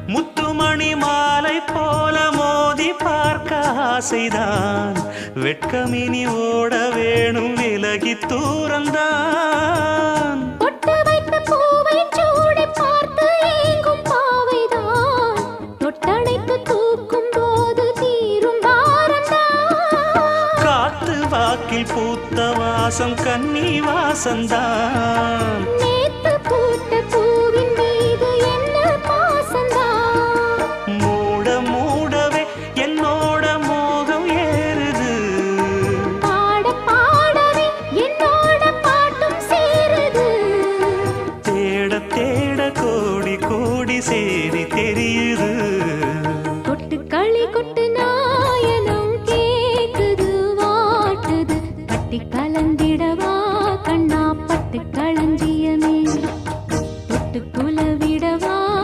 முத்துமணி மாலை போல மோதி பார்க்க ஆசைதான். வெட்கமினி ஓட வேணும் விலகி தூரந்தான். தொட்டு வைத்த பூவை சூடி பார்த்து ஏங்கும் பாவைதான். தொட்டணைத்து தூக்கும் போது தீரும் பாரந்தான். காத்து வாக்கில் பூத்த வாசம் கன்னி வாசந்தான். நேத்து பூத்த பூவின் மீது என்ன பாசந்தான். மூட மூடவே என்னோட மோகம் ஏறுது. பாட பாடவே என்னோட பாட்டும் சேருது. தேட தேட கோடி கோடி சேரி தெரியுது.